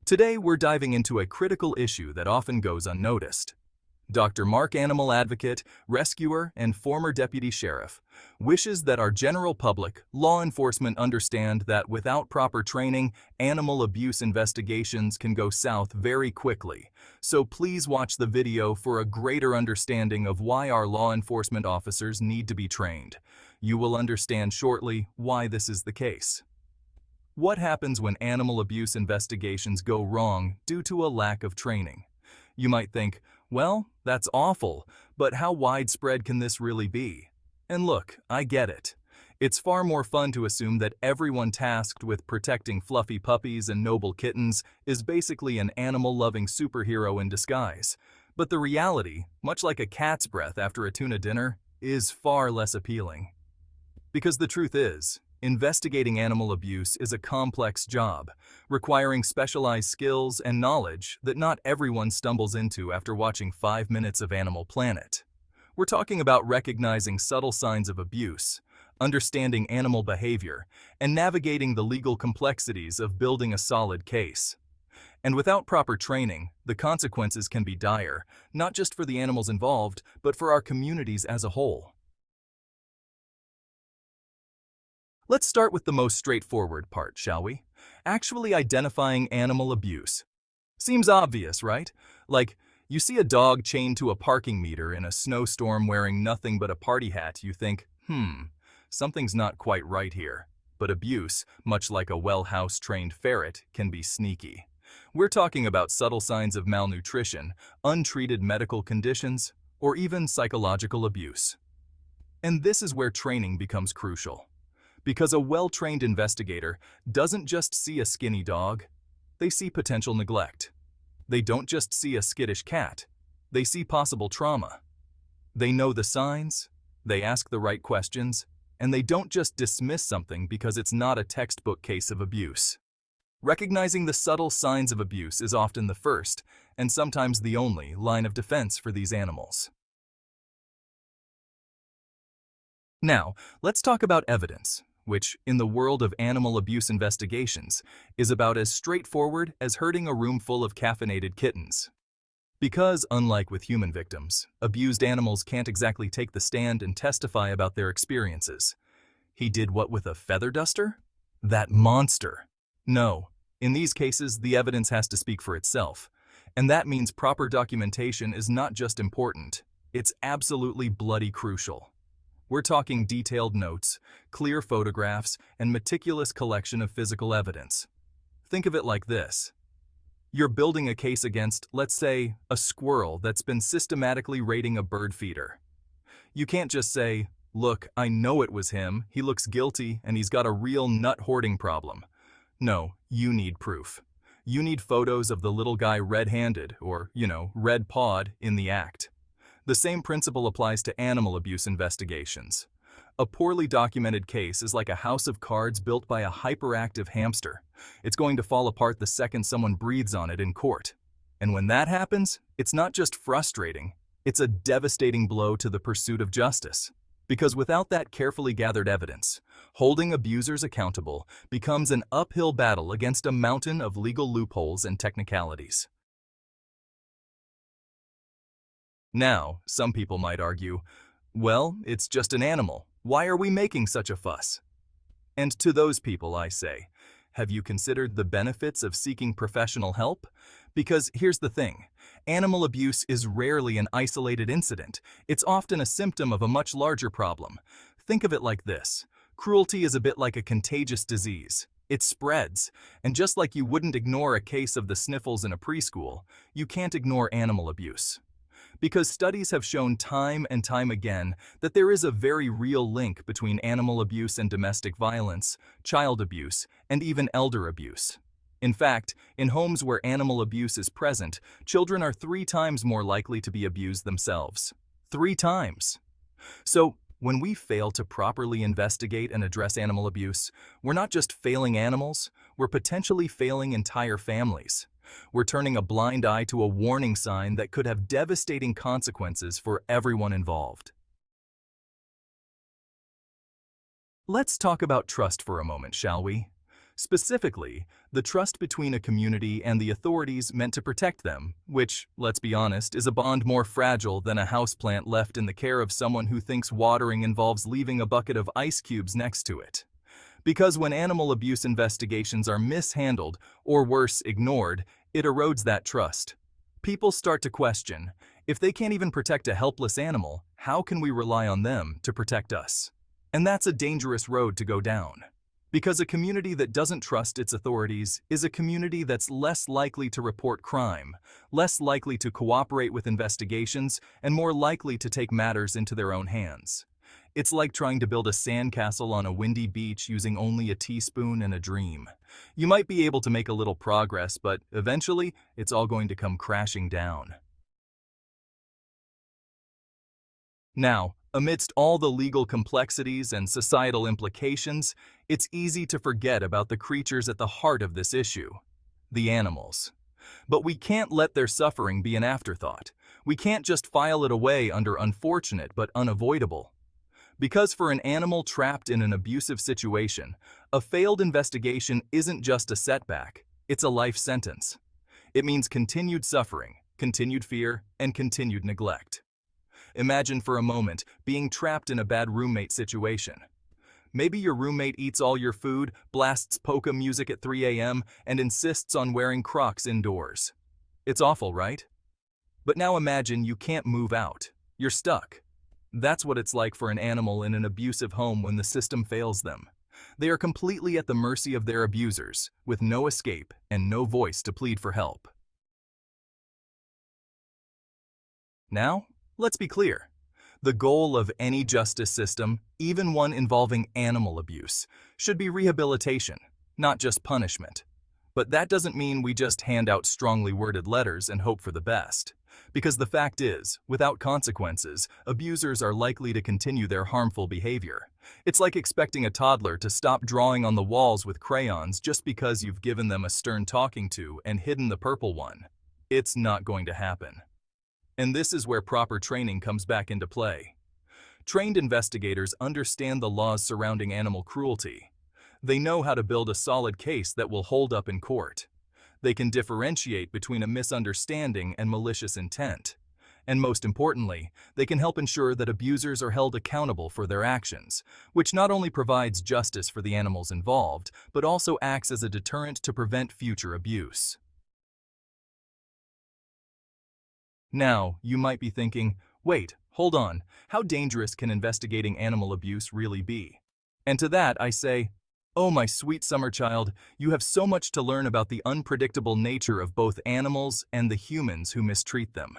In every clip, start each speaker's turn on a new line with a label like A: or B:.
A: Today, we're diving into a critical issue that often goes unnoticed. Dr. Mark, animal advocate, rescuer, and former deputy sheriff, wishes that our general public, law enforcement understand that without proper training, animal abuse investigations can go south very quickly. So please watch the video for a greater understanding of why our law enforcement officers need to be trained. You will understand shortly why this is the case. What happens when animal abuse investigations go wrong due to a lack of training? You might think, well, that's awful, but how widespread can this really be? And look, I get it. It's far more fun to assume that everyone tasked with protecting fluffy puppies and noble kittens is basically an animal-loving superhero in disguise. But the reality, much like a cat's breath after a tuna dinner, is far less appealing. Because the truth is, investigating animal abuse is a complex job, requiring specialized skills and knowledge that not everyone stumbles into after watching 5 minutes of Animal Planet. We're talking about recognizing subtle signs of abuse, understanding animal behavior, and navigating the legal complexities of building a solid case. And without proper training, the consequences can be dire, not just for the animals involved, but for our communities as a whole. Let's start with the most straightforward part, shall we? Actually identifying animal abuse. Seems obvious, right? Like, you see a dog chained to a parking meter in a snowstorm wearing nothing but a party hat, you think, something's not quite right here. But abuse, much like a well-house-trained ferret, can be sneaky. We're talking about subtle signs of malnutrition, untreated medical conditions, or even psychological abuse. And this is where training becomes crucial. Because a well-trained investigator doesn't just see a skinny dog, they see potential neglect. They don't just see a skittish cat, they see possible trauma. They know the signs, they ask the right questions, and they don't just dismiss something because it's not a textbook case of abuse. Recognizing the subtle signs of abuse is often the first, and sometimes the only, line of defense for these animals. Now, let's talk about evidence, which, in the world of animal abuse investigations, is about as straightforward as herding a room full of caffeinated kittens. Because, unlike with human victims, abused animals can't exactly take the stand and testify about their experiences. He did what with a feather duster? That monster! No, in these cases, the evidence has to speak for itself. And that means proper documentation is not just important, it's absolutely bloody crucial. We're talking detailed notes, clear photographs, and meticulous collection of physical evidence. Think of it like this. You're building a case against, let's say, a squirrel that's been systematically raiding a bird feeder. You can't just say, look, I know it was him, he looks guilty, and he's got a real nut hoarding problem. No, you need proof. You need photos of the little guy red-handed, or, red-pawed, in the act. The same principle applies to animal abuse investigations. A poorly documented case is like a house of cards built by a hyperactive hamster. It's going to fall apart the second someone breathes on it in court. And when that happens, it's not just frustrating, it's a devastating blow to the pursuit of justice. Because without that carefully gathered evidence, holding abusers accountable becomes an uphill battle against a mountain of legal loopholes and technicalities. Now, some people might argue, well, it's just an animal. Why are we making such a fuss? And to those people I say, have you considered the benefits of seeking professional help? Because here's the thing, animal abuse is rarely an isolated incident. It's often a symptom of a much larger problem. Think of it like this. Cruelty is a bit like a contagious disease. It spreads, and just like you wouldn't ignore a case of the sniffles in a preschool, you can't ignore animal abuse. Because studies have shown time and time again that there is a very real link between animal abuse and domestic violence, child abuse, and even elder abuse. In fact, in homes where animal abuse is present, children are 3 times more likely to be abused themselves. 3 times! So, when we fail to properly investigate and address animal abuse, we're not just failing animals, we're potentially failing entire families. We're turning a blind eye to a warning sign that could have devastating consequences for everyone involved. Let's talk about trust for a moment, shall we? Specifically, the trust between a community and the authorities meant to protect them, which, let's be honest, is a bond more fragile than a houseplant left in the care of someone who thinks watering involves leaving a bucket of ice cubes next to it. Because when animal abuse investigations are mishandled, or worse, ignored, it erodes that trust. People start to question, if they can't even protect a helpless animal, how can we rely on them to protect us? And that's a dangerous road to go down. Because a community that doesn't trust its authorities is a community that's less likely to report crime, less likely to cooperate with investigations, and more likely to take matters into their own hands. It's like trying to build a sandcastle on a windy beach using only a teaspoon and a dream. You might be able to make a little progress, but eventually, it's all going to come crashing down. Now, amidst all the legal complexities and societal implications, it's easy to forget about the creatures at the heart of this issue, the animals. But we can't let their suffering be an afterthought. We can't just file it away under unfortunate but unavoidable. Because for an animal trapped in an abusive situation, a failed investigation isn't just a setback, it's a life sentence. It means continued suffering, continued fear, and continued neglect. Imagine for a moment being trapped in a bad roommate situation. Maybe your roommate eats all your food, blasts polka music at 3 a.m., and insists on wearing Crocs indoors. It's awful, right? But now imagine you can't move out. You're stuck. That's what it's like for an animal in an abusive home when the system fails them. They are completely at the mercy of their abusers, with no escape and no voice to plead for help. Now, let's be clear. The goal of any justice system, even one involving animal abuse, should be rehabilitation, not just punishment. But that doesn't mean we just hand out strongly worded letters and hope for the best. Because the fact is, without consequences, abusers are likely to continue their harmful behavior. It's like expecting a toddler to stop drawing on the walls with crayons just because you've given them a stern talking to and hidden the purple one. It's not going to happen. And this is where proper training comes back into play. Trained investigators understand the laws surrounding animal cruelty. They know how to build a solid case that will hold up in court. They can differentiate between a misunderstanding and malicious intent. And most importantly, they can help ensure that abusers are held accountable for their actions, which not only provides justice for the animals involved, but also acts as a deterrent to prevent future abuse. Now, you might be thinking, wait, hold on, how dangerous can investigating animal abuse really be? And to that I say, oh my sweet summer child, you have so much to learn about the unpredictable nature of both animals and the humans who mistreat them.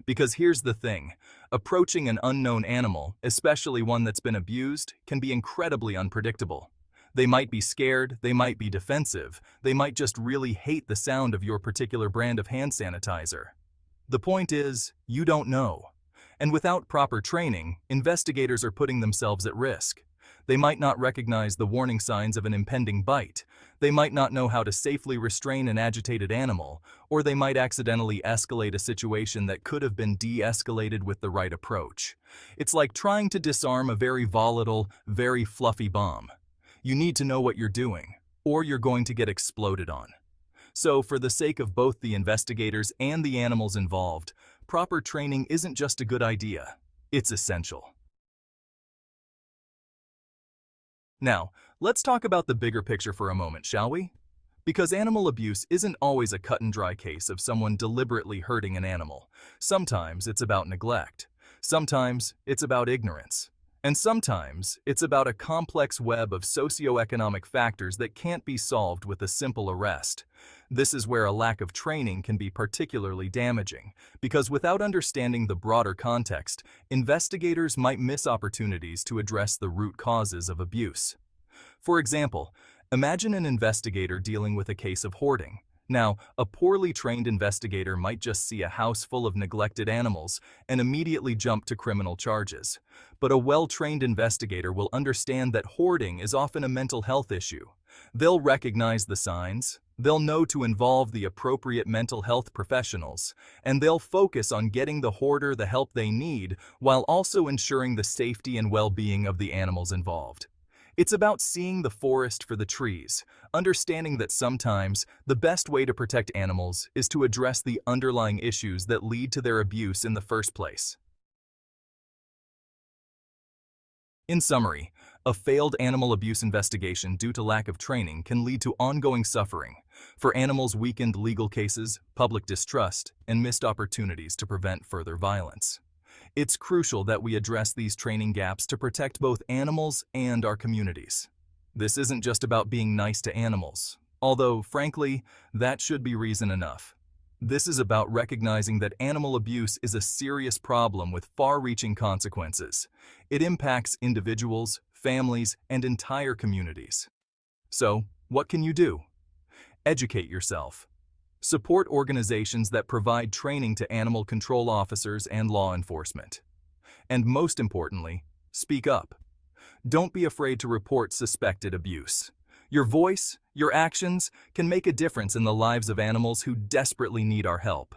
A: Because here's the thing, approaching an unknown animal, especially one that's been abused, can be incredibly unpredictable. They might be scared, they might be defensive, they might just really hate the sound of your particular brand of hand sanitizer. The point is, you don't know. And without proper training, investigators are putting themselves at risk. They might not recognize the warning signs of an impending bite. They might not know how to safely restrain an agitated animal, or they might accidentally escalate a situation that could have been de-escalated with the right approach. It's like trying to disarm a very volatile, very fluffy bomb. You need to know what you're doing, or you're going to get exploded on. So, for the sake of both the investigators and the animals involved, proper training isn't just a good idea, it's essential. Now, let's talk about the bigger picture for a moment, shall we? Because animal abuse isn't always a cut-and-dry case of someone deliberately hurting an animal. Sometimes it's about neglect. Sometimes it's about ignorance. And sometimes it's about a complex web of socioeconomic factors that can't be solved with a simple arrest. This is where a lack of training can be particularly damaging, because without understanding the broader context, investigators might miss opportunities to address the root causes of abuse. For example, imagine an investigator dealing with a case of hoarding. Now, a poorly trained investigator might just see a house full of neglected animals and immediately jump to criminal charges. But a well-trained investigator will understand that hoarding is often a mental health issue. They'll recognize the signs, they'll know to involve the appropriate mental health professionals, and they'll focus on getting the hoarder the help they need while also ensuring the safety and well-being of the animals involved. It's about seeing the forest for the trees, understanding that sometimes the best way to protect animals is to address the underlying issues that lead to their abuse in the first place. In summary, a failed animal abuse investigation due to lack of training can lead to ongoing suffering. For animals, weakened legal cases, public distrust, and missed opportunities to prevent further violence. It's crucial that we address these training gaps to protect both animals and our communities. This isn't just about being nice to animals, although, frankly, that should be reason enough. This is about recognizing that animal abuse is a serious problem with far-reaching consequences. It impacts individuals, families, and entire communities. So, what can you do? Educate yourself. Support organizations that provide training to animal control officers and law enforcement. And most importantly, speak up. Don't be afraid to report suspected abuse. Your voice, your actions, can make a difference in the lives of animals who desperately need our help.